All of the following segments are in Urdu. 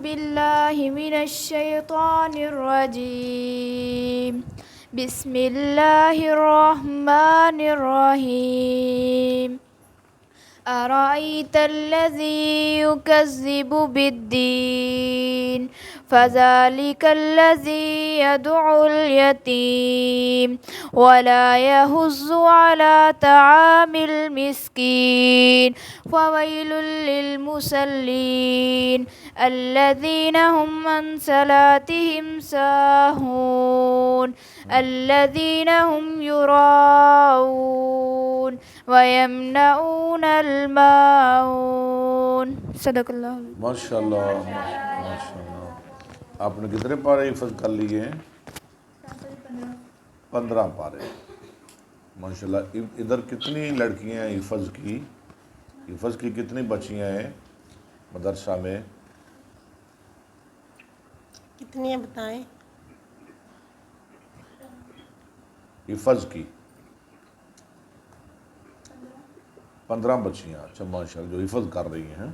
بالله من الشيطان الرجيم. بسم الله الرحمن الرحيم. أرأيت الذي يكذب بالدين فذلك الذي يدعو اليتيم ولا يحض على طعام المسكين فويل للمصلين الذين هم عن صلاتهم ساهون الذين هم يراءون ويمنعون الماعون. صدق اللہ. ماشاء اللہ ماشاء اللہ. آپ نے کتنے پارے حفظ کر لیے ہیں؟ 15 پارے. ماشاء اللہ. ادھر کتنی لڑکیاں ہیں حفظ کی کتنی بچیاں ہیں مدرسہ میں؟ کتنی ہیں بتائیں؟ حفظ کی 15 بچیاں. اچھا ماشاء اللہ جو حفظ کر رہی ہیں.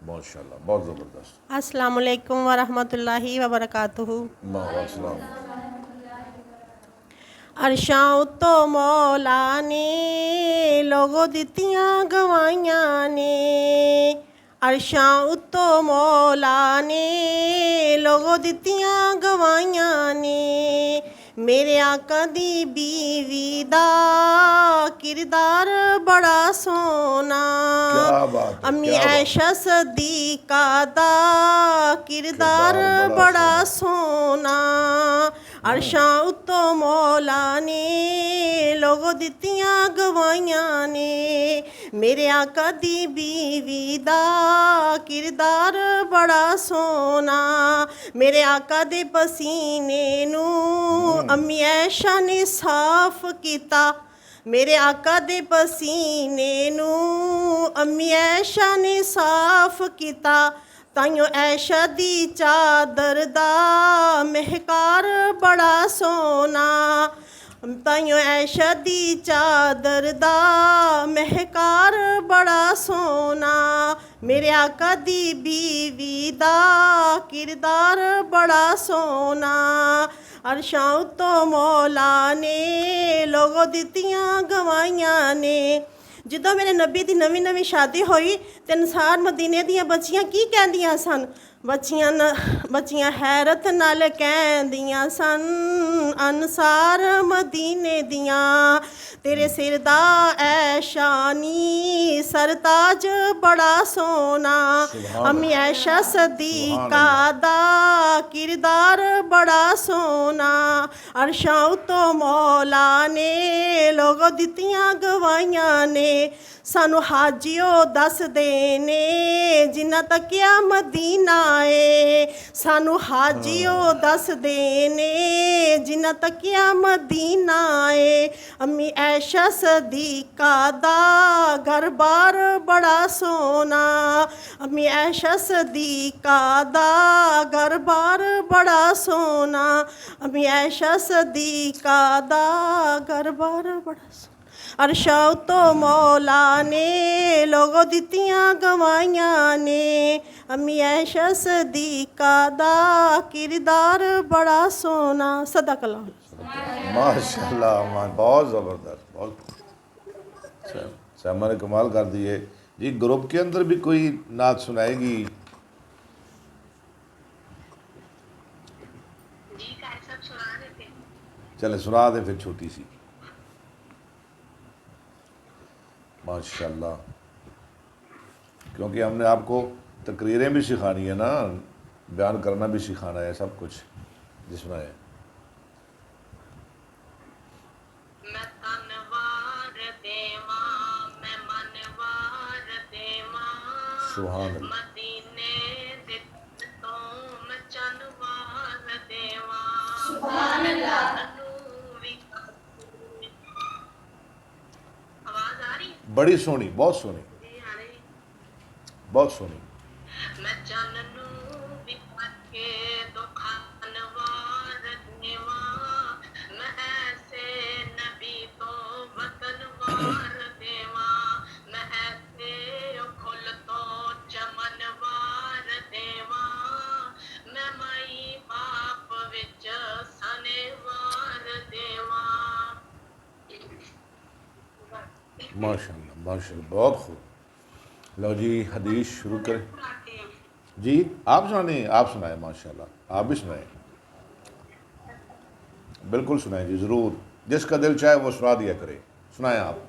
ماشاء اللہ بہت زبردست. السلام علیکم ورحمۃ اللہ وبرکاتہ. السلام. عرشاں تو مولا نے لوگوں دتیاں گوائیاں نے. عرشاں تو مولا نے لوگوں دتیاں گوائیاں نے. میرے آقا دی بیوی دا کردار بڑا سونا. کیا بات ہے. امی عائشہ صدیقہ دا کردار بڑا سونا. عرشاں اتو مولا نے لوگوں دتیاں گوائیاں نے. میرے آقا دی بیوی دا کردار بڑا سونا. میرے آقا دے پسینے نو امی عائشہ نے صاف کیتا. میرے آقا دے پسینے نو امی عائشہ نے صاف کیتا. تائیوں عائشہ دی چادر دا مہکار بڑا سونا. تائیوں عائشہ دی چادر دا مہکار بڑا سونا. میرے آقا دی بیوی دا کردار بڑا سونا. عرشاں تو مولا نے لوگوں دتیاں گوائیاں نے. جدوں میرے نبی دی نویں شادی ہوئی تے انصار مدینے دیاں بچیاں کی کہندیاں سن؟ بچیاں حیرت نال کہندیاں سن انصار مدینے دیاں تیرے سر دا اے شانی سرتاج بڑا سونا. امی عائشہ صدیقہ دا کردار بڑا سونا. عرشاں تو مولا نے لوگوں دتیاں گوائیاں نے. سانو حاجیو دس دینے جنہ تکیا مدینہ ہے. سانو حاجیو دس دینے جنہ تکیا مدینہ ہے. امی عائشہ صدیقہ دا گھر بار بڑا سونا. امی عائشہ صدیقہ دا گھر بار بڑا سونا. امی عائشہ صدیقہ دا گھر بار بڑا سونا. عرشاں تو مولا نے لوگوں دتیاں گوائیاں نے. امی عائشہ صدیقہ دا کردار بڑا سونا. صدق اللہ. ماشاء اللہ بہت زبردست. بہت سیما نے کمال کر دیے. جی گروپ کے اندر بھی کوئی نعت سنائے گی؟ چلے سنا دیں پھر چھوٹی سی. ماشاء اللہ. کیونکہ ہم نے آپ کو تقریریں بھی سکھانی ہے نا, بیان کرنا بھی سکھانا ہے, سب کچھ جس میں ہے. سبحان اللہ. سبحان اللہ. بڑی سونی, بہت سونی, بہت سونی. ماشاء اللہ بہت خوب. لو جی حدیث شروع کریں. جی آپ سنائیں ماشاء اللہ آپ بھی سنائیں. بالکل سنائیں جی ضرور. جس کا دل چاہے وہ سنا دیا کرے. سنائیں آپ.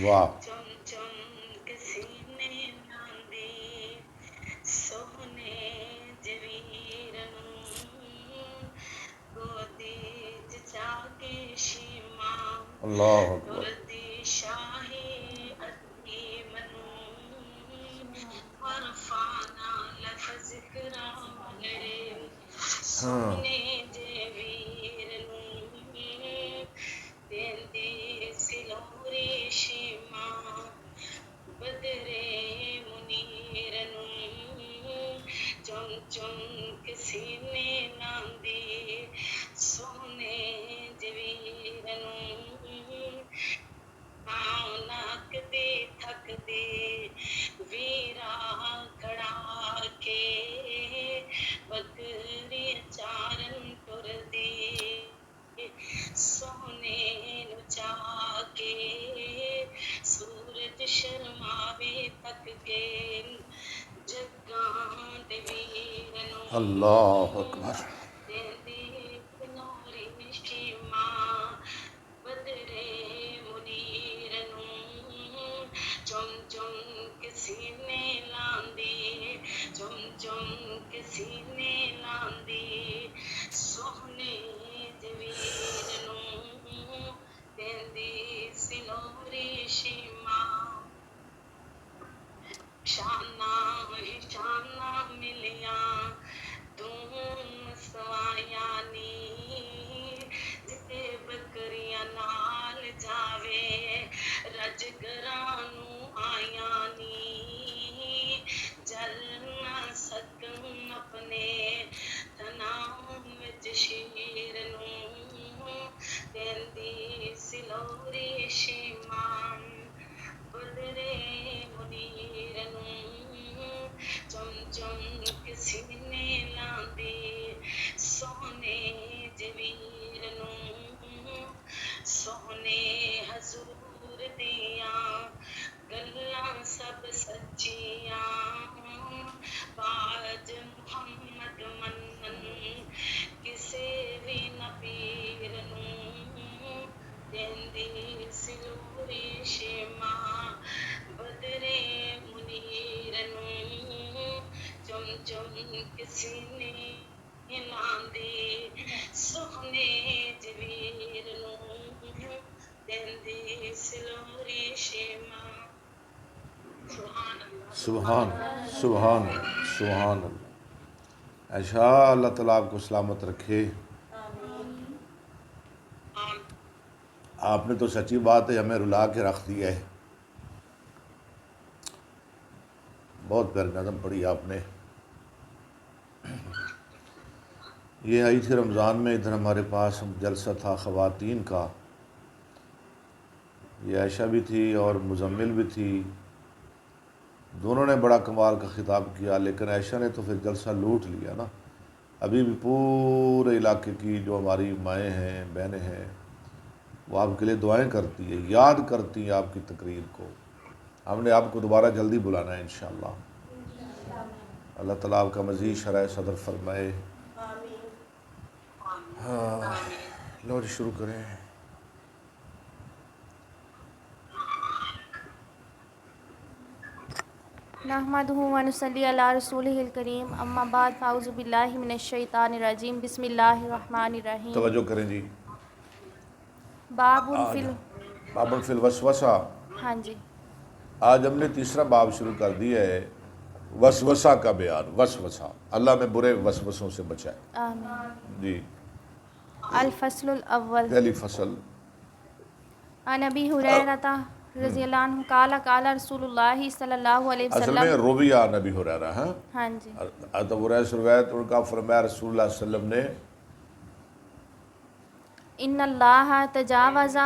واہ. اللہ اکبر. ہاں اللہ اکبر. سبحان سبحان سبحان اللہ. اچھا اللہ تعالیٰ آپ کو سلامت رکھے. آپ نے تو سچی بات ہے ہمیں رلا کے رکھ دیا ہے. بہت پیاری نظم پڑھی آپ نے. یہ آئی تھی رمضان میں. ادھر ہمارے پاس جلسہ تھا خواتین کا. یہ عائشہ بھی تھی اور مزمل بھی تھی. دونوں نے بڑا کمال کا خطاب کیا لیکن عائشہ نے تو پھر جلسہ لوٹ لیا نا. ابھی بھی پورے علاقے کی جو ہماری مائیں ہیں بہنیں ہیں وہ آپ کے لیے دعائیں کرتی ہیں یاد کرتی ہیں آپ کی تقریر کو. ہم نے آپ کو دوبارہ جلدی بلانا ہے انشاءاللہ. اللہ تعالیٰ آپ کا مزید شرح صدر فرمائے. ہاں لو جی شروع کریں. نحمدہ و نصلی علی رسولہ الکریم اما بعد فاعوذ باللہ من الشیطان الرجیم بسم اللہ الرحمن الرحیم. توجہ کریں جی. باب فی الوسوسہ. ہاں جی آج ہم نے تیسرا باب شروع کر دیا ہے وسوسہ کا بیان. وسوسہ اللہ میں برے وسوسوں سے بچائے. آمین. جی الفصل الاول. پہلی فصل. عن ابی ہریرہ رضی اللہ عنہ قال قال رسول اللہ صلی اللہ علیہ اصل میں وسلم. رویہ نبی ہریرہ. ہاں ہاں جی ابو ہریرہ سے روایت ان کا فرمایا رسول اللہ صلی اللہ علیہ وسلم نے ان اللہ تجاوز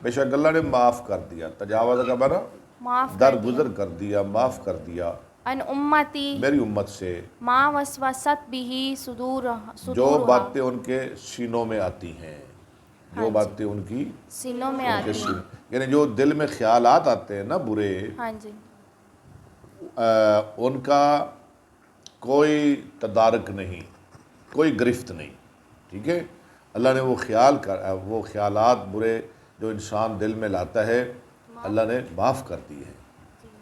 بے شک اللہ نے معاف کر دیا. تجاوز کا معنی معاف کر دیا. درگزر کر دیا معاف کر دیا. ان امتی میری امت سے ما وسوست به جو صدورها باتیں ان کے سینوں میں آتی ہیں، جو ہاں جی، باتیں ان کی سینوں میں ان کے آتی ہیں. یعنی جو دل میں خیالات آتے ہیں نا برے، ہاں جی، ان کا کوئی تدارک نہیں، کوئی گرفت نہیں. ٹھیک ہے، اللہ نے وہ خیالات برے جو انسان دل میں لاتا ہے اللہ نے معاف کر دی ہے.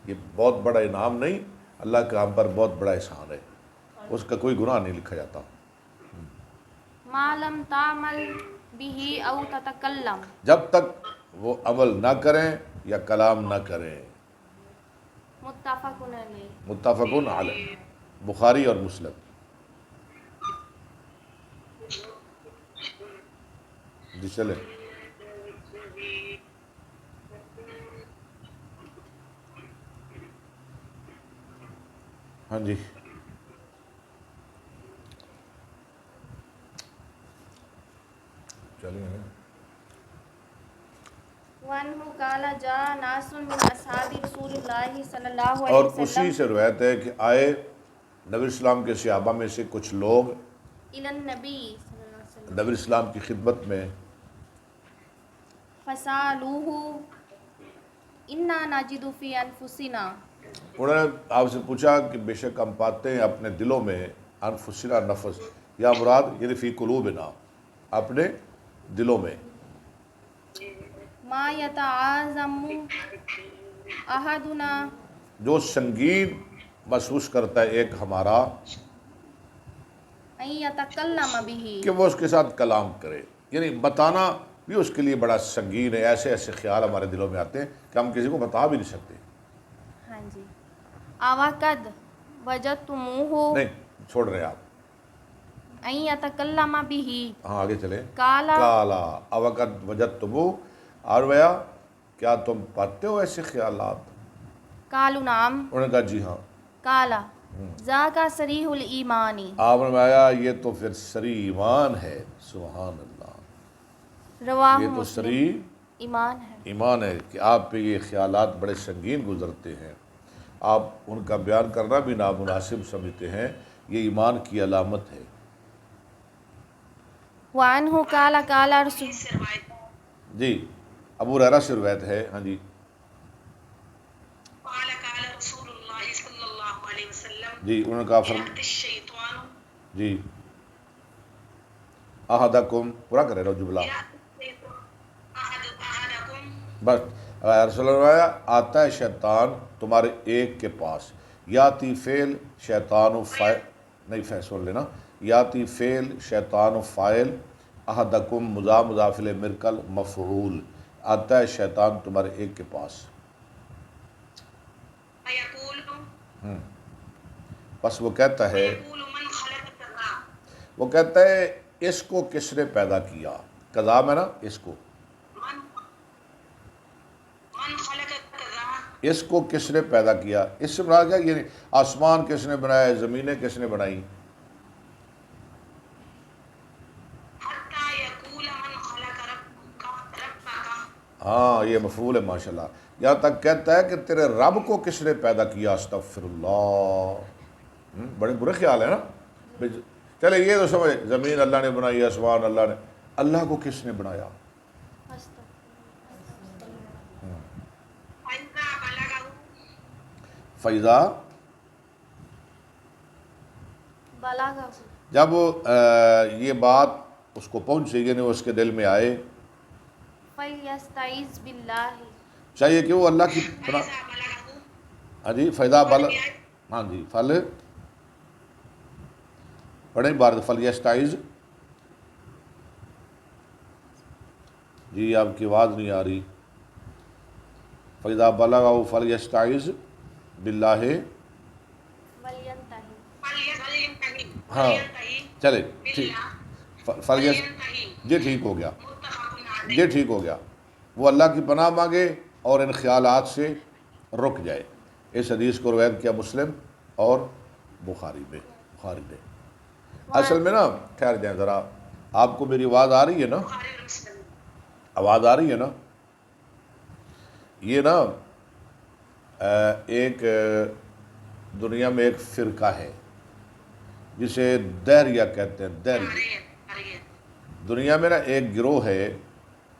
یہ بہت بڑا انعام نہیں، اللہ کا ہم پر بہت بڑا احسان ہے، اس کا کوئی گناہ نہیں لکھا جاتا. ما لم تعمل به او تتکلم. جب تک وہ عمل نہ کریں یا کلام نہ کریں. متفق علیہ. متفقن علیہ، بخاری اور مسلم. جی چلیں. ہاں جی، چلیے. وانہ قال جاء ناس من اصحاب رسول اللہ صلی اللہ علیہ اور وسلم اسی سے روایت ہے کہ آئے نبی اسلام کے صحابہ میں سے کچھ لوگ الی النبی صلی اللہ علیہ وسلم نبی اسلام کی خدمت میں، فسالوہ انا نجد فی انفسنا. انہوں نے آپ سے پوچھا کہ بے شک ہم پاتے ہیں اپنے دلوں میں انفسنا نفس، یا مراد یعنی فی قلوبنا، اپنے دلوں میں ما یتعاظم احدنا جو سنگین محسوس کرتا ہے ایک ہمارا ان یتکلم به. کہ وہ اس کے ساتھ کلام کرے. یعنی بتانا بھی اس کے لیے بڑا سنگین ہے. ایسے ایسے خیال ہمارے دلوں میں آتے ہیں کہ ہم کسی کو بتا بھی نہیں سکتے. ہاں جی. اوقد وجدتموہ نہیں چھوڑ رہے آپ، ان یتکلم به. ہاں آگے چلیں. کالا کالا اوقت وجدتمو، اور ویا کیا تم پاتے ہو ایسے خیالات؟ قالوا نعم. انہوں نے کہا جی ہاں. کالا ذاک صریح الایمانی. آپ نے فرمایا یہ تو پھر سری ایمان ہے. سبحان اللہ، رواہ یہ تو مسلم. سری ایمان ہے. ایمان ہے کہ آپ پہ یہ خیالات بڑے سنگین گزرتے ہیں، آپ ان کا بیان کرنا بھی نامناسب سمجھتے ہیں. یہ ایمان کی علامت ہے. وعنہ قال قال رسول. جی ابو ہریرہ سے روایت ہے. ہاں جی قال قال رسول اللہ صلی اللہ علیہ وسلم جی انہوں نے کہا یأتی الشیطان جی احدکم، پورا کرے رہو جملہ یأتی الشیطان احدکم. بس. رسول اللہ آتا ہے شیطان تمہارے ایک کے پاس. یاتی فعل شیطان و فاعل، نہیں فعل سن لینا، یاتی فعل شیطان و فاعل، احدکم مضاف الیہ مرکل مفعول. آتا ہے شیطان تمہارے ایک کے پاس. فیقول بس وہ کہتا ہے، فیقول من خلق الذرا. وہ کہتا ہے اس کو کس نے پیدا کیا. قضا میں نا اس کو، من خلق الذرا. اس کو کس نے پیدا کیا. اس سے مراد کیا؟ یعنی آسمان کس نے بنایا، زمینیں کس نے بنائی. حتی یقول من خلق ربک. ہاں یہ مفعول ہے ماشاءاللہ. یہاں تک کہتا ہے کہ تیرے رب کو کس نے پیدا کیا. استغفر اللہ. بڑے برے خیال ہے نا. چلے یہ تو سمجھ، زمین اللہ نے بنائی، آسمان اللہ نے، اللہ کو کس نے بنایا. فإذا بلغه فیضا بلاغہ. جب یہ بات اس کو پہنچے، یعنی اس کے دل میں آئے، فلیستعیذ باللہ. چاہیے کہ وہ اللہ کی پناہ. فإذا بلغه. ہاں جی فیضا بل، ہاں جی فل پڑھیں بار فل یستعیذ. جی آپ کی آواز نہیں آ رہی. فیضا بلغ فل یستعیذ باللہ. ولینتہی. فلینتہی. ہاں چلے ٹھیک. فلیس فلینتہی. جی ٹھیک ہو گیا، متفق علیہ. یہ ٹھیک ہو گیا. وہ اللہ کی پناہ مانگے اور ان خیالات سے رک جائے. اس حدیث کو روایت کیا مسلم اور بخاری میں. اصل میں نا ٹھہر جائیں ذرا، آپ کو میری آواز آ رہی ہے نا؟ بخاری اور مسلم. آواز آ رہی ہے نا؟ یہ نا ایک دنیا میں ایک فرقہ ہے جسے دہریہ کہتے ہیں، دہریہ۔ دنیا میں نا ایک گروہ ہے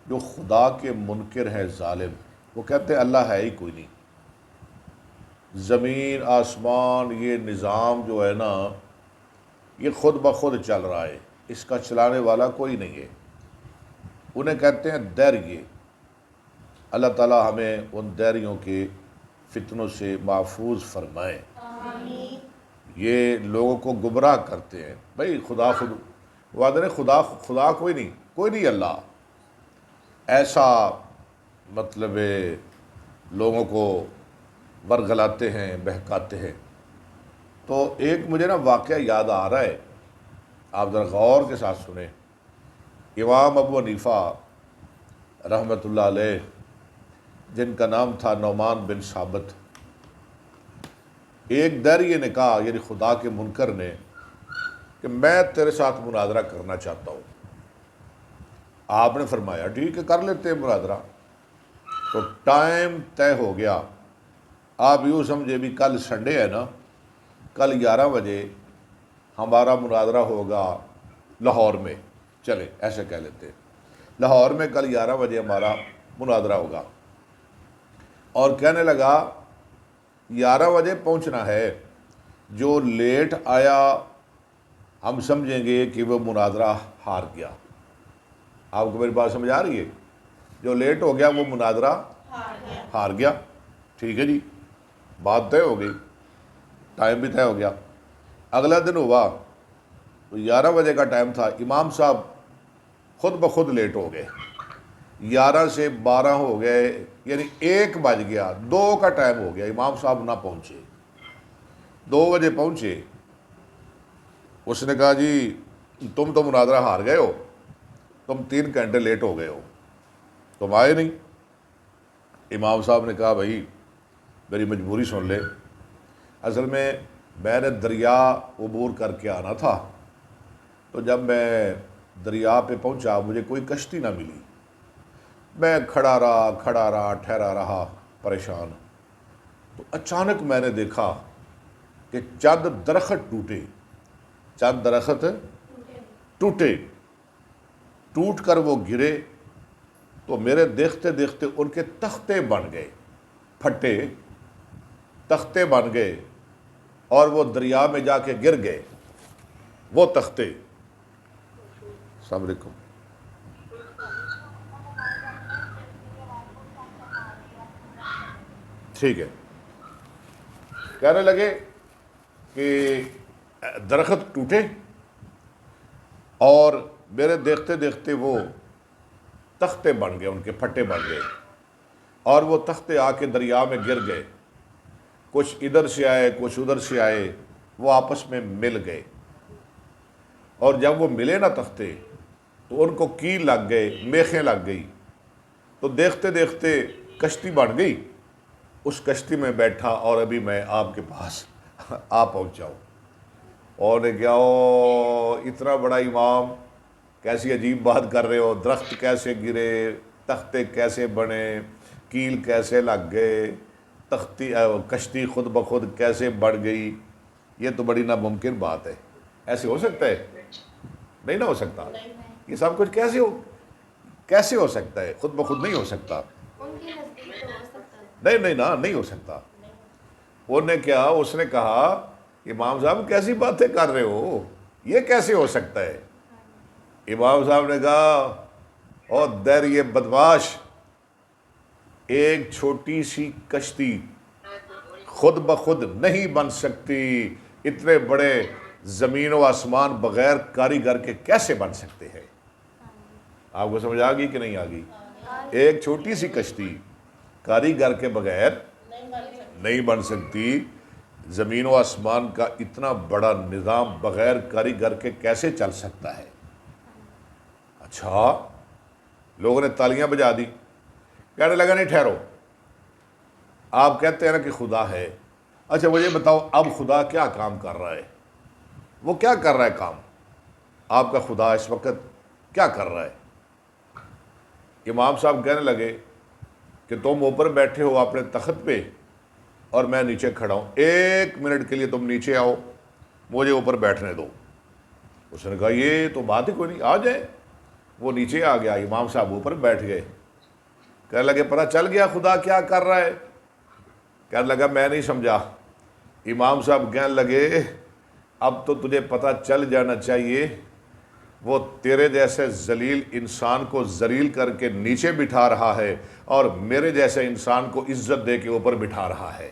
جو خدا کے منکر ہے، ظالم۔ وہ کہتے ہیں اللہ ہے ہی کوئی نہیں، زمین آسمان یہ نظام جو ہے نا یہ خود بخود چل رہا ہے، اس کا چلانے والا کوئی نہیں ہے۔ انہیں کہتے ہیں دہریے۔ اللہ تعالی ہمیں ان دہریوں کے فتنوں سے محفوظ فرمائے۔ یہ لوگوں کو گمراہ کرتے ہیں، بھائی خدا خود وعدہ نے خدا کوئی نہیں اللہ، ایسا مطلب لوگوں کو ورگلاتے ہیں، بہکاتے ہیں۔ تو ایک مجھے نا واقعہ یاد آ رہا ہے، آپ ذرا غور کے ساتھ سنیں۔ امام ابو حنیفہ رحمۃ اللہ علیہ، جن کا نام تھا نعمان بن ثابت، ایک دہریے نے کہا، یعنی خدا کے منکر نے، کہ میں تیرے ساتھ مناظرہ کرنا چاہتا ہوں۔ آپ نے فرمایا ٹھیک ہے، کر لیتے ہیں مناظرہ۔ تو ٹائم طے ہو گیا۔ آپ یوں سمجھے بھی کل سنڈے ہے نا، کل 11 بجے ہمارا مناظرہ ہوگا لاہور میں، چلے ایسے کہہ لیتے ہیں، لاہور میں کل 11 بجے ہمارا مناظرہ ہوگا۔ اور کہنے لگا 11 بجے پہنچنا ہے، جو لیٹ آیا ہم سمجھیں گے کہ وہ مناظرہ ہار گیا۔ آپ کو میری بات سمجھ آ رہی ہے؟ جو لیٹ ہو گیا وہ مناظرہ ہار گیا۔ ٹھیک ہے جی، بات طے ہو گئی، ٹائم بھی طے ہو گیا۔ اگلا دن ہوا تو 11 بجے کا ٹائم تھا، امام صاحب خود بخود لیٹ ہو گئے، 11 سے 12 ہو گئے، یعنی 1 بج گیا، 2 کا ٹائم ہو گیا، امام صاحب نہ پہنچے۔ 2 بجے پہنچے، اس نے کہا جی تم تو مناظرہ ہار گئے ہو، تم 3 گھنٹے لیٹ ہو گئے ہو، تم آئے نہیں۔ امام صاحب نے کہا بھائی میری مجبوری سن لے، اصل میں نے دریا عبور کر کے آنا تھا، تو جب میں دریا پہ پہنچا مجھے کوئی کشتی نہ ملی، میں کھڑا رہا ٹھہرا رہا پریشان۔ تو اچانک میں نے دیکھا کہ چند درخت ٹوٹے، ٹوٹ کر وہ گرے، تو میرے دیکھتے دیکھتے ان کے تختے بن گئے، پھٹے تختے بن گئے، اور وہ دریا میں جا کے گر گئے وہ تختے۔ السلام علیکم۔ ٹھیک ہے، کہنے لگے کہ درخت ٹوٹے اور میرے دیکھتے دیکھتے وہ تختے بن گئے، ان کے پھٹے بن گئے، اور وہ تختے آ کے دریا میں گر گئے، کچھ ادھر سے آئے کچھ ادھر سے آئے، وہ آپس میں مل گئے، اور جب وہ ملے نا تختے تو ان کو کیل لگ گئے، میخیں لگ گئی، تو دیکھتے دیکھتے کشتی بن گئی۔ اس کشتی میں بیٹھا اور ابھی میں آپ کے پاس آ پہنچا ہوں، اور نے کیا اتنا بڑا امام کیسی عجیب بات کر رہے ہو، درخت کیسے گرے، تختے کیسے بنے، کیل کیسے لگ گئے، کشتی خود بخود کیسے بڑھ گئی، یہ تو بڑی ناممکن بات ہے۔ ایسے ہو سکتا ہے؟ نہیں نہ ہو سکتا۔ یہ سب کچھ کیسے ہو سکتا ہے؟ خود بخود نہیں ہو سکتا۔ نہیں ہو سکتا۔ اس نے کہا امام صاحب کیسی باتیں کر رہے ہو، یہ کیسے ہو سکتا ہے؟ امام صاحب نے کہا او در یہ بدماش، ایک چھوٹی سی کشتی خود بخود نہیں بن سکتی، اتنے بڑے زمین و آسمان بغیر کاریگر کے کیسے بن سکتے ہیں؟ آپ کو سمجھ آ گئی کہ نہیں آ گئی؟ ایک چھوٹی سی کشتی کاریگر کے بغیر نہیں بن سکتی، زمین و آسمان کا اتنا بڑا نظام بغیر کاریگر کے کیسے چل سکتا ہے؟ اچھا، لوگوں نے تالیاں بجا دی، کہنے لگا نہیں ٹھہرو، آپ کہتے ہیں نا کہ خدا ہے، اچھا مجھے بتاؤ اب خدا کیا کام کر رہا ہے؟ وہ کیا کر رہا ہے کام؟ آپ کا خدا اس وقت کیا کر رہا ہے؟ امام صاحب کہنے لگے کہ تم اوپر بیٹھے ہو اپنے تخت پہ، اور میں نیچے کھڑا ہوں، 1 منٹ کے لیے تم نیچے آؤ، مجھے اوپر بیٹھنے دو۔ اس نے کہا یہ تو بات ہی کوئی نہیں، آ جائیں۔ وہ نیچے آ گیا، امام صاحب اوپر بیٹھ گئے۔ کہنے لگے پتہ چل گیا خدا کیا کر رہا ہے؟ کہنے لگا میں نہیں سمجھا۔ امام صاحب کہنے لگے اب تو تجھے پتہ چل جانا چاہیے، وہ تیرے جیسے ذلیل انسان کو ذلیل کر کے نیچے بٹھا رہا ہے اور میرے جیسے انسان کو عزت دے کے اوپر بٹھا رہا ہے۔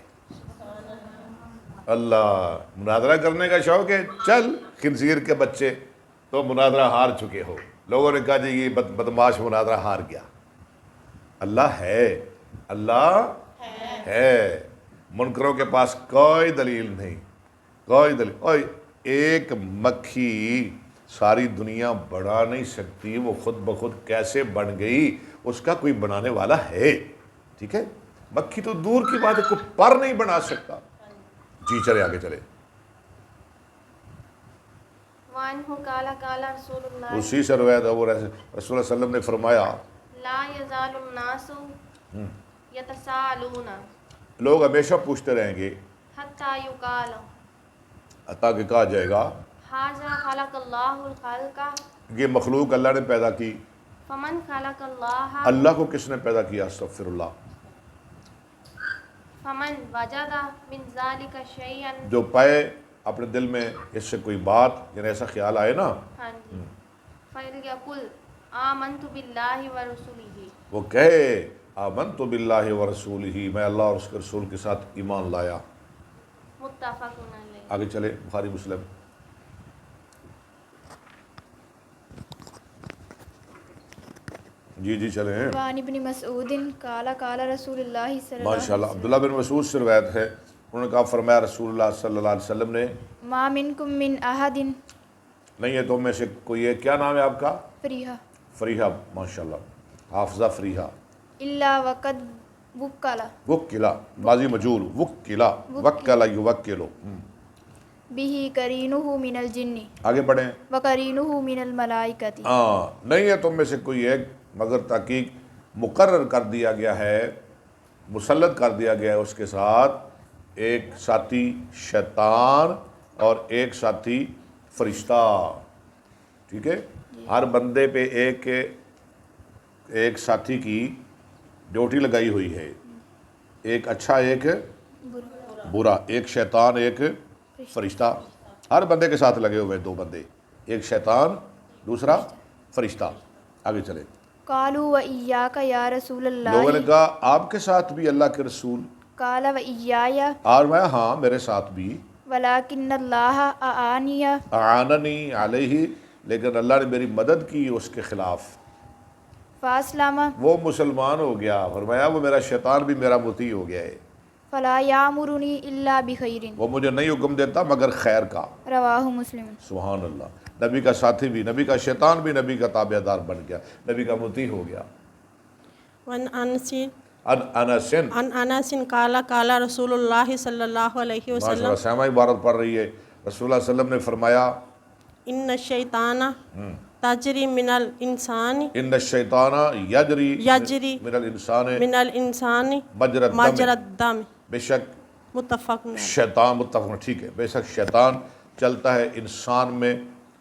اللہ، مناظرہ کرنے کا شوق ہے؟ چل خنزیر کے بچے، تو مناظرہ ہار چکے ہو۔ لوگوں نے کہا جی یہ بدماش مناظرہ ہار گیا۔ اللہ ہے، اللہ ہے، منکروں کے پاس کوئی دلیل نہیں، کوئی دلیل۔ اور ایک مکھی ساری دنیا بڑھا نہیں سکتی، وہ خود بخود کیسے بن گئی اس کا کوئی بنانے والا ہے، ٹھیک ہے؟ مکھی تو دور کی بات ہے، کوئی پر نہیں بنا سکتا۔ جی چلے آگے چلے۔ وعنہ قال قال رسول اللہ اسی سے روایت ہے، وہ رسول اللہ صلی اللہ علیہ وسلم نے فرمایا لا یزال الناس یتساءلون لوگ ہمیشہ پوچھتے رہیں گے حتی یقال حتیٰ کہ کہا جائے گا ھذا خلق اللہ الخلق یہ مخلوق اللہ نے پیدا کی، فمن خلق اللہ اللہ کو کس نے پیدا کیا؟ استغفر اللہ۔ فمن وجد من ذلک شیئا جو پائے اپنے دل میں اس سے کوئی بات، یعنی ایسا خیال آئے نا، ہاں جی فلیقل آمنت باللہ ورسولہ، وہ کہے آمنت باللہ ورسولہ، میں اللہ اور اس کے رسول کے ساتھ ایمان لایا۔ متفق علیہ۔ آگے چلے، بخاری مسلم۔ جی چلے ہیں۔ وعن ابن مسعود قال قال رسول اللہ صلی اللہ ماشاء اللہ، علیہ عبداللہ بن مسعود سے روایت ہے، انہوں نے کہا فرمایا رسول اللہ صلی اللہ علیہ وسلم نے وسلم ما منکم من احد نہیں ہے تم میں سے کوئی ہے، کیا نام ہے آپ کا؟ فریحہ فریحہ، ماشاءاللہ، حافظہ فریحہ، الا وقد وکلا وکلا، ماضی مجہول، وکلا، وکلا یوکلو۔ به قرینہ من الجن آگے بڑھیں۔ وقرینہ من الملائکۃ، ہاں، نہیں ہے تم میں سے کوئی ایک مگر تحقیق مقرر کر دیا گیا ہے، مسلط کر دیا گیا ہے اس کے ساتھ ایک ساتھی شیطان اور ایک ساتھی فرشتہ، ٹھیک ہے؟ ہر بندے پہ ایک ساتھی کی ڈیوٹی لگائی ہوئی ہے، ایک اچھا ایک برا، ایک شیطان ایک فرشتہ، ہر بندے کے ساتھ لگے ہوئے 2 بندے، ایک شیطان دوسرا فرشتہ۔ آگے چلے۔ قالوا وإياك یا رسول لوگوں نے اللہ، کہا آپ کے ساتھ بھی اللہ کے رسول؟ قال وإياي اور میں ہاں میرے ساتھ بھی، ولكن اللہ اعانی اعاننی علیہ، لیکن اللہ نے میری مدد کی اس کے خلاف، فاسلم وہ مسلمان ہو گیا۔ فرمایا وہ میرا شیطان بھی میرا مطیع ہو گیا ہے، فلا یامرنی الا بخیر، وہ مجھے نہیں حکم دیتا مگر خیر کا۔ رواہ مسلم۔ سبحان اللہ، نبی کا ساتھی بھی، نبی کا شیطان بھی نبی کا تابع دار بن گیا، نبی کا مطیع ہو گیا۔ وعن انس انس، عن انس قال قال رسول اللہ صلی اللہ علیہ ماشاء وسلم اللہ، سامع عبارت پڑھ رہی ہے، رسول اللہ صلی اللہ علیہ وسلم نے فرمایا ان الشیطان تجری من الانسان ان الشیطان یجری من الانسان من الانسان مجرى مجرى الدم، الدم، بے شک متفق علیہ۔ شیطان، متفق، ٹھیک ہے، بے شک شیطان چلتا ہے انسان میں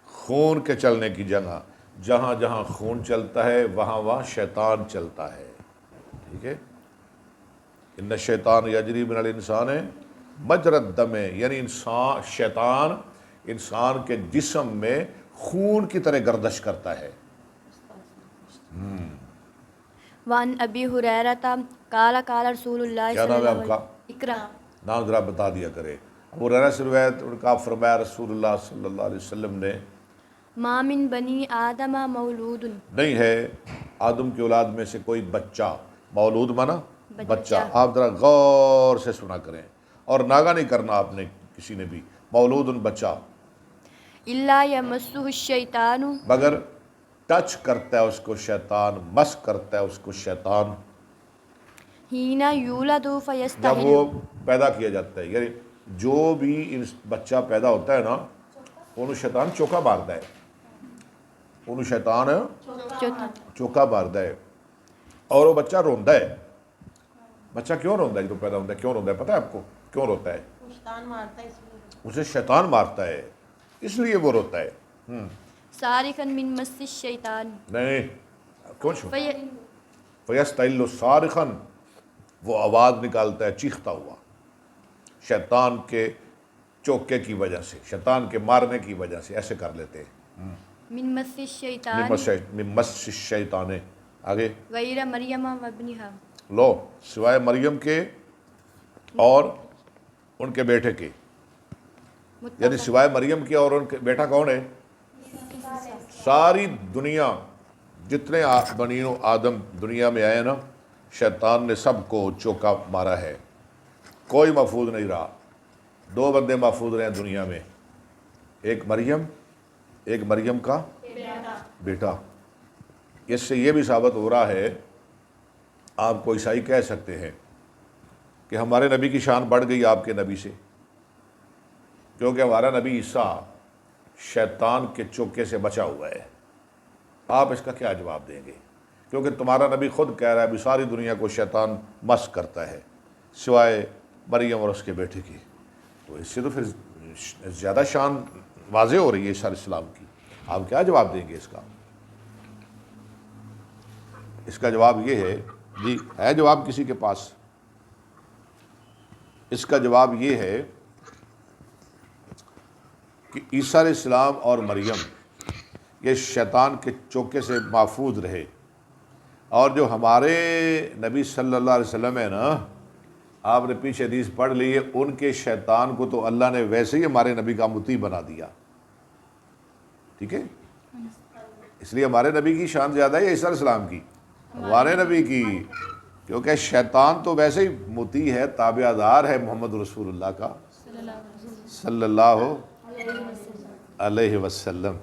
خون کے چلنے کی جگہ، جہاں جہاں خون چلتا ہے وہاں وہاں شیطان چلتا ہے، ٹھیک ہے؟ ان الشیطان یجری من الانسان مجرى الدم، یعنی شیطان انسان کے جسم میں خون کی طرح گردش کرتا ہے۔ وعن ابی ہریرہ قال قال رسول اللہ کیا صلی نام ہے اللہ آپ کا؟ علیہ اقرا۔ نام ذرا بتا دیا کرے۔ ابو ہریرہ سے روایت، ان کا فرمایا رسول اللہ صلی اللہ علیہ وسلم نے ما من بنی آدم مولود، نہیں ہے آدم کی اولاد میں سے کوئی بچہ، مولود مانا بچہ، آپ ذرا غور سے سنا کریں اور ناغہ نہیں کرنا آپ نے کسی نے بھی، مولود بچہ، الا یمسہ الشیطان، مگر ٹچ کرتا ہے اس کو شیطان، مس کرتا ہے اس کو شیطان، حین یولد جب فیستحل، وہ پیدا کیا جاتا ہے، یعنی جو بھی بچہ پیدا ہوتا ہے نا انہوں شیطان چوکا مارتا ہے، انہوں شیطان چوکا مارتا ہے اور وہ بچہ روندا ہے، بچہ کیوں روندا ہے جو پیدا ہوتا ہے؟ کیوں روندا ہے پتہ ہے آپ کو کیوں روتا ہے؟ شیطان مارتا ہے اس لیے. اسے شیطان مارتا ہے اس لیے وہ روتا ہے. صارخا من مس الشیطان نہیں کیوں چھو فی فیستعل صارخا، وہ آواز نکالتا ہے چیختا ہوا شیطان کے چوکے کی وجہ سے، شیطان کے مارنے کی وجہ سے ایسے کر لیتے ہیں. من مس الشیطان من مس الشیطان. آگے غیر مریم و ابنہا، لو سوائے مریم کے اور ان کے بیٹے کے، یعنی سوائے مریم کے اور ان کے بیٹا کون ہے؟ ساری دنیا جتنے بنی آدم دنیا میں آئے نا، شیطان نے سب کو چوکا مارا ہے، کوئی محفوظ نہیں رہا. 2 بندے محفوظ رہے ہیں دنیا میں، ایک مریم کا بیٹا. اس سے یہ بھی ثابت ہو رہا ہے، آپ کو عیسائی کہہ سکتے ہیں کہ ہمارے نبی کی شان بڑھ گئی آپ کے نبی سے، کیونکہ ہمارا نبی عیسیٰ شیطان کے چوکے سے بچا ہوا ہے. آپ اس کا کیا جواب دیں گے؟ کیونکہ تمہارا نبی خود کہہ رہا ہے ابھی ساری دنیا کو شیطان مس کرتا ہے سوائے مریم اور اس کے بیٹے کی. تو اس سے تو پھر زیادہ شان واضح ہو رہی ہے عیسیٰ علیہ السلام کی. آپ کیا جواب دیں گے اس کا؟ اس کا جواب یہ ہے، جی ہے جواب کسی کے پاس؟ اس کا جواب یہ ہے کہ عیسیٰ علیہ السلام اور مریم یہ شیطان کے چوکے سے محفوظ رہے، اور جو ہمارے نبی صلی اللہ علیہ وسلم ہے نا، آپ نے پیچھے حدیث پڑھ لی ہے، ان کے شیطان کو تو اللہ نے ویسے ہی ہمارے نبی کا مطیع بنا دیا. ٹھیک ہے، اس لیے ہمارے نبی کی شان زیادہ ہے یا عیسیٰ علیہ السلام کی؟ ہمارے نبی کی، کیونکہ شیطان تو ویسے ہی مطیع ہے، تابع دار ہے محمد رسول اللہ کا صلی اللہ علیہ وسلم.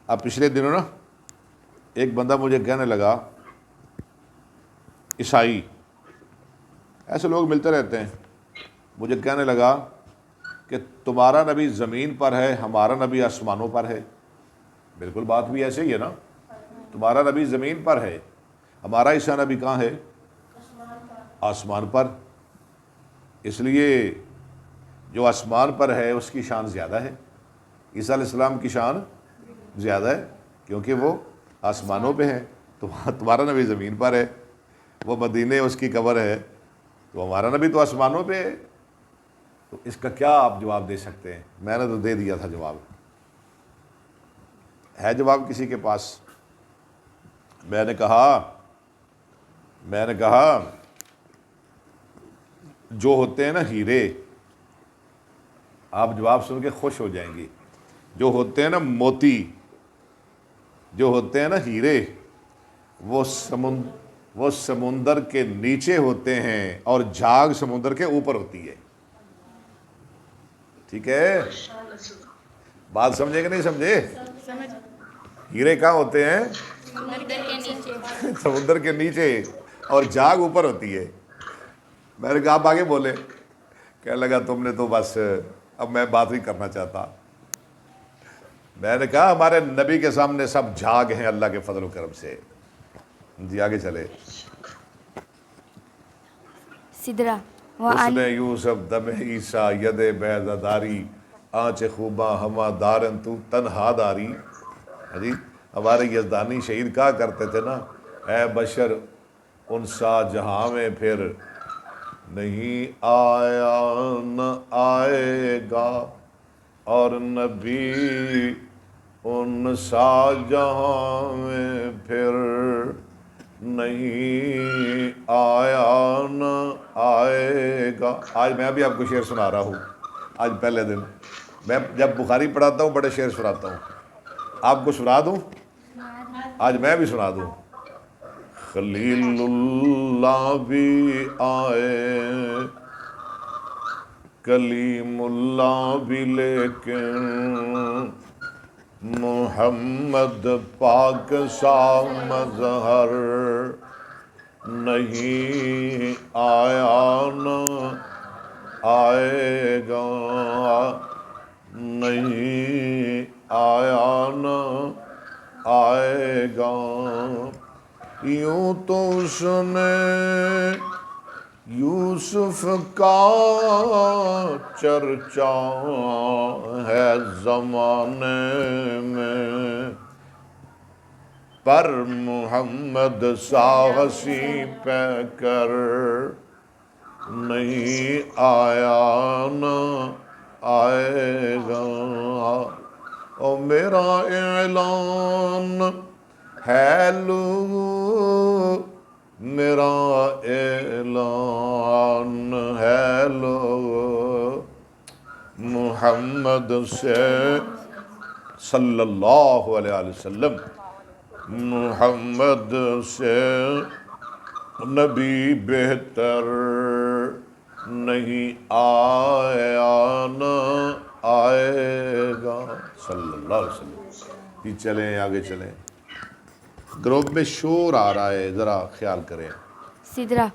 اب پچھلے دنوں نا ایک بندہ مجھے کہنے لگا، عیسائی، ایسے لوگ ملتے رہتے ہیں، مجھے کہنے لگا کہ تمہارا نبی زمین پر ہے، ہمارا نبی آسمانوں پر ہے. بالکل بات بھی ایسے ہی ہے نا، تمہارا نبی زمین پر ہے، ہمارا عیسیٰ نبی کہاں ہے؟ آسمان پر. اس لیے جو آسمان پر ہے اس کی شان زیادہ ہے، عیسیٰ علیہ السلام کی شان زیادہ ہے کیونکہ وہ آسمانوں پہ ہے. تمہارا نبی زمین پر ہے، وہ مدینے اس کی قبر ہے، تو ہمارا نبی تو آسمانوں پہ ہے. تو اس کا کیا آپ جواب دے سکتے ہیں؟ میں نے تو دے دیا تھا جواب. ہے جواب کسی کے پاس؟ میں نے کہا جو ہوتے ہیں نا ہیرے، آپ جواب سن کے خوش ہو جائیں گے، جو ہوتے ہیں نا موتی، جو ہوتے ہیں نا ہیرے، وہ سمندر کے نیچے ہوتے ہیں اور جھاگ سمندر کے اوپر ہوتی ہے. ٹھیک ہے، بات سمجھے کہ نہیں سمجھے؟ ہیرے کہاں ہوتے ہیں؟ سمندر کے نیچے، اور جھاگ اوپر ہوتی ہے. میں نے کہا آپ آگے بولے. کہنے لگا تم نے تو بس، اب میں بات نہیں کرنا چاہتا. میں نے کہا ہمارے نبی کے سامنے سب جھاگ ہیں اللہ کے فضل و کرم سے. جی آگے چلے. سدرہ حسن یوسف دم عیسیٰ ید بیضہ داری، آنچ خوباں ہما دارن تو تنہا داری. جی ہمارے یزدانی شہید کہا کرتے تھے نا، اے بشر ان سا جہاں میں پھر نہیں آیا نہ آئے گا، اور نبی ان سا جہاں میں پھر نہیں آیا نہ آئے گا. آج میں بھی آپ کو شعر سنا رہا ہوں. آج پہلے دن میں جب بخاری پڑھاتا ہوں بڑے شعر سناتا ہوں. آپ کو سنا دوں؟ آج میں بھی سنا دوں. خلیل اللہ بھی آئے، کلیم اللہ بھی، لیکن محمد پاک سا مظہر نہیں آیا نہ آئے گا، نہیں آیا نہ آئے گا. یوں تو اس نے یوسف کا چرچا ہے زمانے میں، پر محمد سا ہنسی پہ کر نہیں آیا نہ آئے گا۔ اور میرا اعلان ہے لو، میرا اعلان ہے لو محمد سے صلی اللہ علیہ وسلم، محمد سے نبی بہتر نہیں آیا نہ آئے گا صلی اللہ علیہ وسلم۔ یہ چلیں آگے چلیں، گروپ میں شور آ رہا ہے، ذرا خیال کریں۔ سدرہ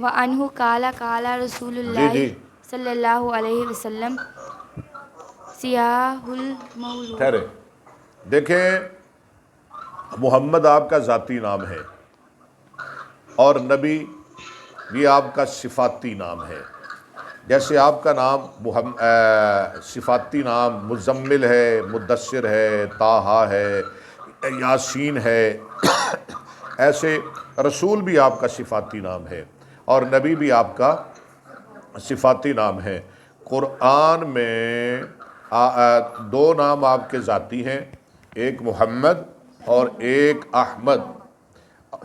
وعنہ قال قال رسول اللہ جی صلی اللہ علیہ وسلم سیاہ المولود۔ ٹھہرے، دیکھیں محمد آپ کا ذاتی نام ہے اور نبی بھی آپ کا صفاتی نام ہے۔ جیسے آپ کا نام صفاتی نام مزمل ہے، مدثر ہے، طٰہٰ ہے، یاسین ہے، ایسے رسول بھی آپ کا صفاتی نام ہے اور نبی بھی آپ کا صفاتی نام ہے۔ قرآن میں دو نام آپ کے ذاتی ہیں، ایک محمد اور ایک احمد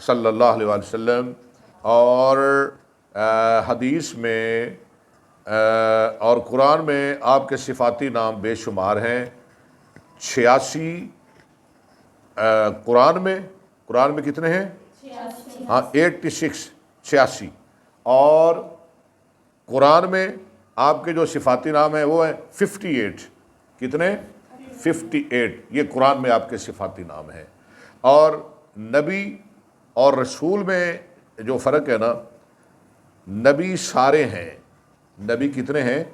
صلی اللہ علیہ وسلم، اور حدیث میں اور قرآن میں آپ کے صفاتی نام بے شمار ہیں، 86 قرآن میں کتنے ہیں؟ ہاں 86 اور قرآن میں آپ کے جو صفاتی نام ہیں وہ ہیں 58۔ کتنے؟ 58۔ یہ قرآن میں آپ کے صفاتی نام ہیں۔ اور نبی اور رسول میں جو فرق ہے نا، نبی سارے ہیں، نبی کتنے ہیں؟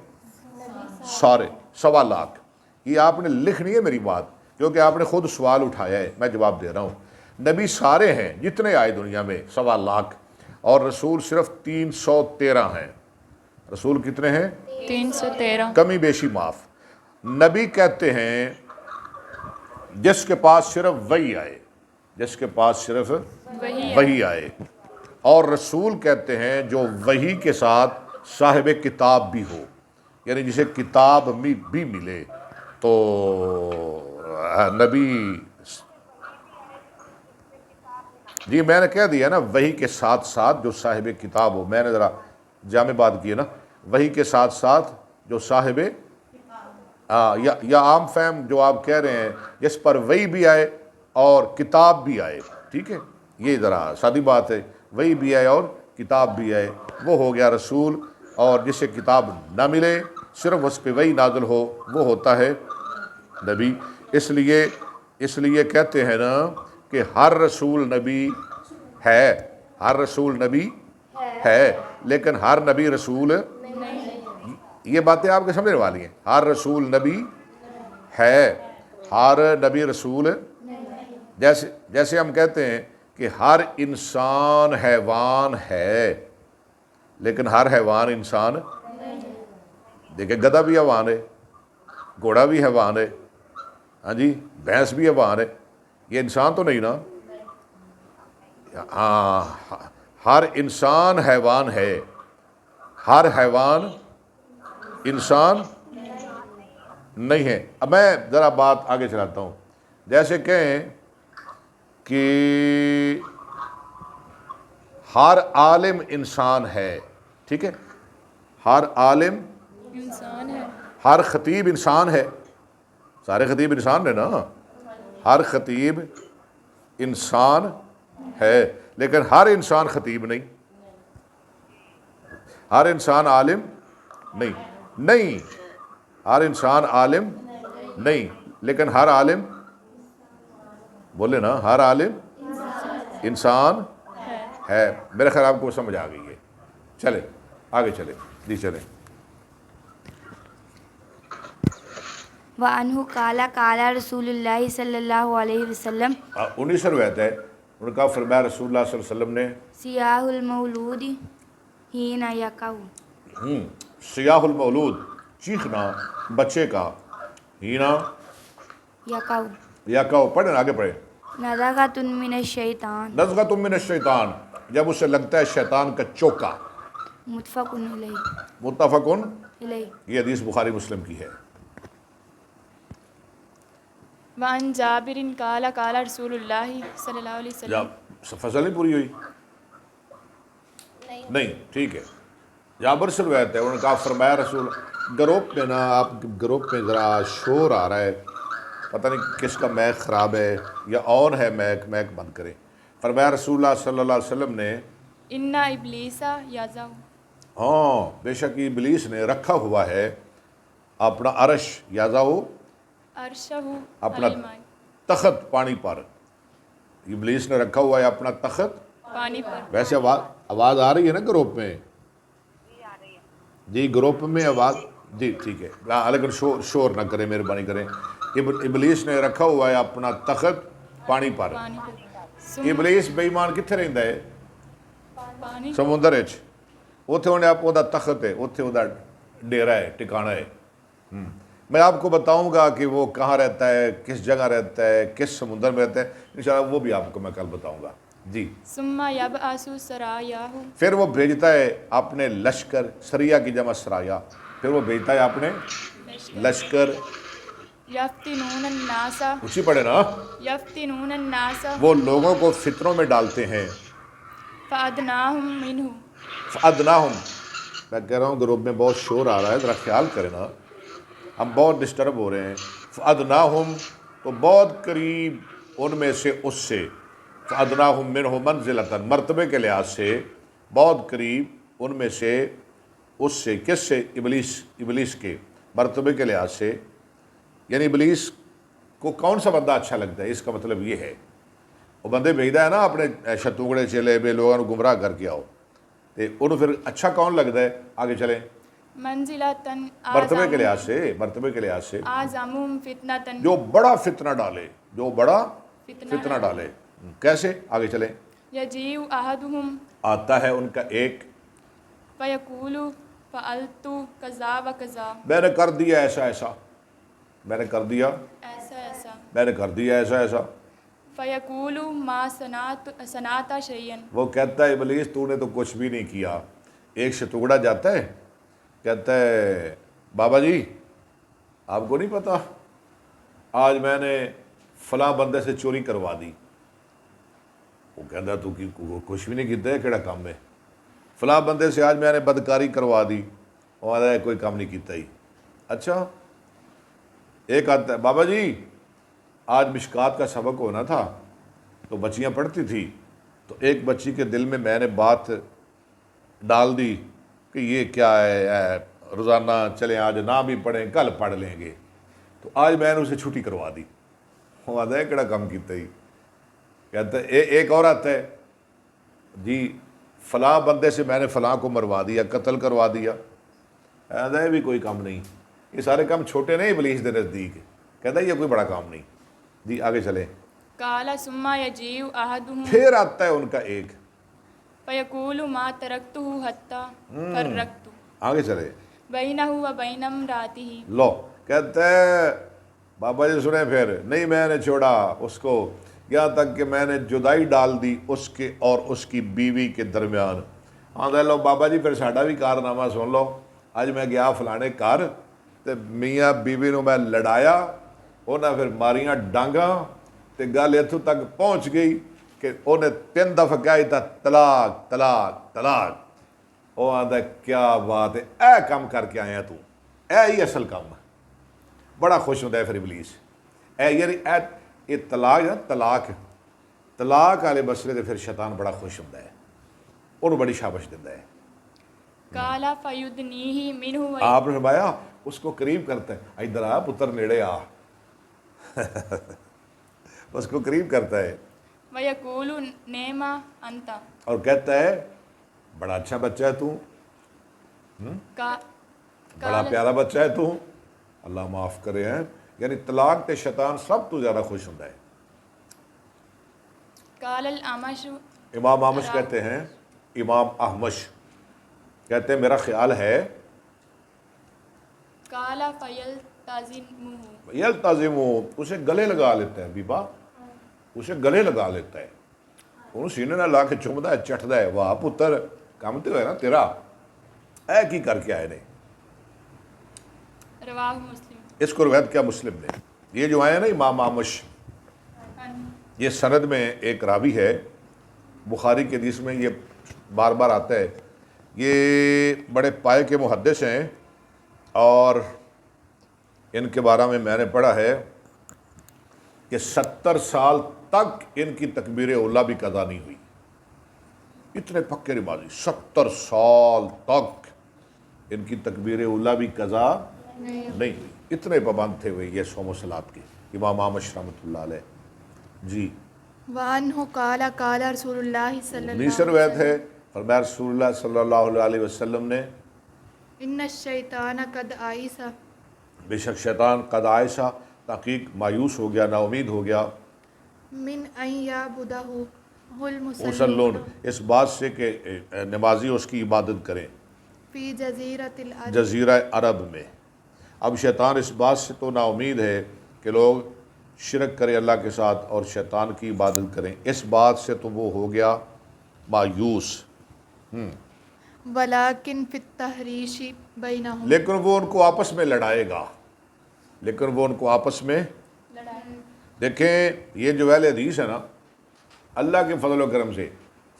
سارے، 1.25 لاکھ۔ یہ آپ نے لکھنی ہے میری بات، کیونکہ آپ نے خود سوال اٹھایا ہے، میں جواب دے رہا ہوں۔ نبی سارے ہیں جتنے آئے دنیا میں، 1.25 لاکھ، اور رسول صرف 313 ہیں۔ رسول کتنے ہیں؟ 313۔ کمی بیشی معاف۔ نبی کہتے ہیں جس کے پاس صرف وحی آئے، جس کے پاس صرف وحی آئے، اور رسول کہتے ہیں جو وحی کے ساتھ صاحب کتاب بھی ہو، یعنی جسے کتاب بھی ملے۔ تو نبی، جی میں نے کہہ دیا نا، وحی کے ساتھ ساتھ جو صاحب کتاب ہو، میں نے ذرا جامع بات کی ہے نا، وحی کے ساتھ ساتھ جو صاحب یا عام فہم جو آپ کہہ رہے ہیں جس پر وحی بھی آئے اور کتاب بھی آئے، ٹھیک ہے، یہ ذرا سادی بات ہے، وحی بھی آئے اور کتاب بھی آئے، وہ ہو گیا رسول۔ اور جسے کتاب نہ ملے، صرف اس پہ وحی نازل ہو، وہ ہوتا ہے نبی۔ اس لیے کہتے ہیں نا کہ ہر رسول نبی ہے، ہر رسول نبی ہے، لیکن ہر نبی رسول یہ باتیں آپ کے سمجھنے والی ہیں۔ ہر رسول نبی ہے، ہر نبی رسول، جیسے ہم کہتے ہیں کہ ہر انسان حیوان ہے، لیکن ہر حیوان انسان، دیکھیں گدھا بھی حیوان ہے، گھوڑا بھی حیوان ہے، ہاں جی، بھینس بھی حیوان ہے، یہ انسان تو نہیں نا۔ ہاں، ہر انسان حیوان ہے، ہر حیوان انسان نہیں ہے۔ اب میں ذرا بات آگے چلاتا ہوں۔ جیسے کہیں کہ ہر عالم انسان ہے، ٹھیک ہے، ہر عالم انسان ہے، ہر خطیب انسان ہے، سارے خطیب انسان ہے نا، ہر خطیب انسان ہے، لیکن ہر انسان خطیب نہیں، ہر انسان عالم نہیں، ہر انسان عالم نہیں، لیکن ہر عالم، بولے نا، ہر عالم انسان ہے۔ میرے خیال آپ کو سمجھ آ گئی ہے۔ چلے آگے چلے، جی چلیں۔ وعنہ قال قال رسول اللہ صلی اللہ علیہ وسلم 19 روایت ہے، ان کا فرمایا رسول اللہ صلی اللہ علیہ وسلم نے، سیاہ المولود حین یقع سیاح المولود چیخنا بچے کا، ہینا یقع یا کہو پڑھیں آگے پڑھیں، نزغۃ من الشیطان نزغۃ من الشیطان جب اسے لگتا ہے شیطان کا چوکا۔ متفق علیہ متفقن علیہ۔ یہ حدیث بخاری مسلم کی ہے۔ وعن جابر قال قال رسول اللہ صلی اللہ علیہ وسلم یا فصل نہیں پوری ہوئی؟ نہیں ٹھیک ہے، جابر سے روایت ہے، انہوں نے کہا فرمایا رسول، گروپ میں نا آپ گروپ میں ذرا شور آ رہا ہے، پتہ نہیں کس کا میک خراب ہے یا آن ہے میک بند کریں۔ فرمایا رسول اللہ صلی اللہ علیہ وسلم نے ان ابلیس یزع ہاں بے شک ابلیس نے رکھا ہوا ہے اپنا عرش یازاؤ عرشہ اپنا علی الماء، تخت پانی پر، ابلیس نے رکھا ہوا ہے اپنا تخت پانی پر۔ ویسے آواز آ رہی ہے نا گروپ میں؟ جی گروپ میں آواز جی ٹھیک ہے، لیکن شور نہ کریں مہربانی کریں۔ ابلیس نے رکھا ہوا ہے اپنا تخت پانی پر۔ پانی پر ابلیس بے ایمان کتنے رہندا ہے؟ پانی سمندر وچ، اوتھے انہیں آپ دا تخت ہے، اوتھے دا ڈیرا ہے، ٹھکانہ ہے۔ میں آپ کو بتاؤں گا کہ وہ کہاں رہتا ہے، کس جگہ رہتا ہے، کس سمندر میں رہتا ہے، انشاءاللہ وہ بھی آپ کو میں کل بتاؤں گا۔ جی ثم یبعث سرایاہ، پھر وہ بھیجتا ہے اپنے لشکر، سریہ کی جمع سرایا، پھر وہ بھیجتا ہے اپنے لشکر، یفتنون الناس اسی پڑھے نا، یفتنون الناس وہ لوگوں کو فتنوں میں ڈالتے ہیں۔ فادناہم منہ، فَأَدْنَاهُمْ میں کہہ رہا ہوں گروپ میں بہت شور آ رہا ہے، ذرا خیال کریں نا، ہم بہت ڈسٹرب ہو رہے ہیں۔ فَأَدْنَاهُمْ تو بہت قریب ان میں سے اس سے، فَأَدْنَاهُمْ مِنْهُ مَنْزِلَةً مرتبے کے لحاظ سے بہت قریب ان میں سے اس سے، کس سے؟ ابلیس کے مرتبے کے لحاظ سے، یعنی ابلیس کو کون سا بندہ اچھا لگتا ہے، اس کا مطلب یہ ہے وہ بندے بھیجتا ہے نا اپنے شتونگڑے چلے بے لوگوں کو گمراہ کر کے آؤ، تو انہوں پھر اچھا کون لگتا ہے؟ آگے چلیں، منزلتاً مرتبے کے لحاظ سے، مرتبے کے لحاظ سے اعظمہم فتنتاً، جو بڑا فتنہ ڈالے، جو بڑا فتنہ ڈالے۔ کیسے؟ آگے چلیں، یجیء احدہم آتا ہے ان کا ایک، فیقول فعلت کذا و کذا، میں نے کر دیا ایسا ایسا، میں نے کر دیا، ایسا ایسا، میں نے کر دیا ایسا ایسا، فیقول ما صنعت شیئا، وہ کہتا ہے ابلیس تو نے تو کچھ بھی نہیں کیا۔ ایک شتوگڑا جاتا ہے کہتا ہے بابا جی آپ کو نہیں پتا آج میں نے فلاں بندے سے چوری کروا دی۔ وہ کہتا تو کچھ بھی نہیں کیتا ہے، کیڑا کام ہے؟ فلاں بندے سے آج میں نے بدکاری کروا دی، وہ آتا ہے کوئی کام نہیں کیتا ہی۔ اچھا ایک آتا ہے بابا جی آج مشکات کا سبق ہونا تھا تو بچیاں پڑھتی تھی، تو ایک بچی کے دل میں نے بات ڈال دی کہ یہ کیا ہے، روزانہ چلیں آج نہ بھی پڑھیں کل پڑھ لیں گے، تو آج میں نے اسے چھٹی کروا دی۔ وہ آتا ہے کیڑا کام کیتا ہی؟ کہتا ہے ایک اور آتا ہے جی فلاں بندے سے میں نے فلاں کو مروا دیا، قتل کروا دیا، کہتا ہے بھی کوئی کام نہیں، یہ سارے کام چھوٹے نہیں ابلیس دے نزدیک، کہتا ہے یہ کوئی بڑا کام نہیں۔ جی آگے چلیں، قال ثم یجیء احدہم پھر آتا ہے ان کا ایک، فیقول ما ترکتہ حتی فرقت آگے چلے، بینہ و بین امرأتہ، لو کہتا ہے بابا جی سنیں پھر نہیں میں نے چھوڑا اس کو یہاں تک کہ میں نے جدائی ڈال دی اس کے اور اس کی بیوی کے درمیان۔ آدھا لو بابا جی پھر ساڈا بھی کارنامہ سن لو، آج میں گیا فلانے گھر تے میاں بیوی نو میں لڑایا، انہیں پھر ماریاں ڈانگاں تے گل اتھوں تک پہنچ گئی کہ انہیں 3 دفعہ کہا تھا طلاق طلاق طلاق۔ وہ آدھا کیا بات ہے، اے کام کر کے آیا تو، اے ہی اصل کام ہے۔ بڑا خوش ہوتا ہے پھر ابلیس، اے یعنی اے یہ طلاق ہے، طلاق والے مسئلے سے پھر شیطان بڑا خوش ہوتا ہے، انہوں بڑی شابش دیتا ہے۔ قال فیدنیہ منہ، آپ نے فرمایا اس کو قریب کرتا ہے، ادھر آ پتر نیڑے آ، اس کو قریب کرتا ہے ویقول نعم انت، اور کہتا ہے بڑا اچھا بچہ ہے تو، بڑا پیارا بچہ ہے تو، اللہ معاف کرے ہیں۔ یعنی طلاق تے شیطان سب تو زیادہ خوش ہوتا ہے۔ قال الاعمش، امام احمش کہتے ہیں، امام احمش کہتے ہیں میرا خیال ہے قال فیلتزمہ یلتزم، اسے گلے لگا لیتا ہے بیبا، اسے گلے لگا لیتا ہے، انہوں سینے نہ لا کے چومدا ہے، چٹدا ہے، واہ پتر کام تے ہوئے نا تیرا، اے کی کر کے آئے نے۔ رواہ مسلم۔ اس کو روایت کیا مسلم نے۔ یہ جو آئے نا امام آمش، یہ سند میں ایک راوی ہے، بخاری کے حدیث میں یہ بار بار آتا ہے، یہ بڑے پائے کے محدث ہیں، اور ان کے بارے میں نے پڑھا ہے کہ 70 سال تک ان کی تکبیر اولیٰ بھی قضا نہیں ہوئی، اتنے پکے نمازی، 70 سال تک ان کی تکبیر اولیٰ بھی قضا نہیں ہوئی، اتنے پابند تھے وہ یہ صوم و صلات کے امام آمش رحمۃ اللہ علیہ۔ جی وعنہ قال قال رسول اللہ صلی اللہ نیسر روایت ہے، فرمایا رسول اللہ صلی اللہ علیہ وسلم نے، ان الشیطان قد آئس بے شک شیطان قد عائشہ، تحقیق مایوس ہو گیا، نا امید ہو گیا، من ان یعبدہ المصلون مسلون، اس بات سے کہ نمازی اس کی عبادت کریں فی جزیرۃ العرب جزیرہ عرب میں۔ اب شیطان اس بات سے تو نا امید ہے کہ لوگ شرک کریں اللہ کے ساتھ اور شیطان کی عبادت کریں، اس بات سے تو وہ ہو گیا مایوس، ولکن فی التحریش بینہم، لیکن وہ ان کو آپس میں لڑائے گا، لیکن وہ ان کو آپس میں دیکھیں، یہ جو اہل حدیث ہے نا، اللہ کے فضل و کرم سے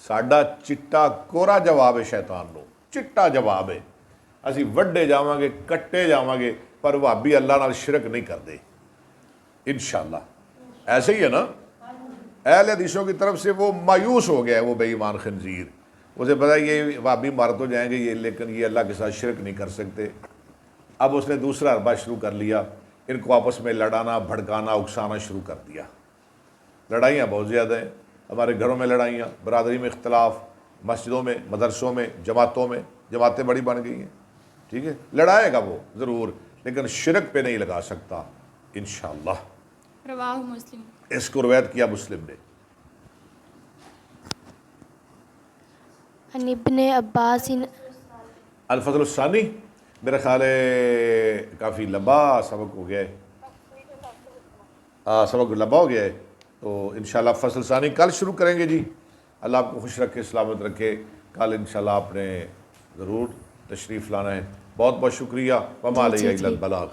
ساڈا چٹا کورا جواب ہے شیطان نو، چٹا جواب ہے، اسی وڈے جاواں گے، کٹے جاواں گے، پر وہابی اللہ نال شرک نہیں کردے انشاءاللہ۔ ایسے ہی ہے نا، اہل حدیثوں کی طرف سے وہ مایوس ہو گیا ہے، وہ بے ایمان خنزیر، اسے پتا ہے یہ وہابی مار تو جائیں گے یہ، لیکن یہ اللہ کے ساتھ شرک نہیں کر سکتے۔ اب اس نے دوسرا حربہ شروع کر لیا، ان کو آپس میں لڑانا، بھڑکانا، اکسانا شروع کر دیا۔ لڑائیاں بہت زیادہ ہیں، ہمارے گھروں میں لڑائیاں، برادری میں اختلاف، مسجدوں میں، مدرسوں میں، جماعتوں میں، جماعتیں بڑی بن گئی ہیں، ٹھیک ہے، لڑائے گا وہ ضرور، لیکن شرک پہ نہیں لگا سکتا انشاءاللہ۔ رواہ مسلم۔ اس کو روایت کیا مسلم نے۔ عن ابن عباس الفصل الثانی، میرا خیال ہے کافی لمبا سبق ہو گیا ہے، سبق لمبا ہو گیا ہے، تو انشاءاللہ فصل ثانی کل شروع کریں گے جی۔ اللہ آپ کو خوش رکھے، سلامت رکھے، کل انشاءاللہ آپ نے ضرور تشریف لانا ہے۔ بہت بہت شکریہ، وما علیہ الا البلاغ۔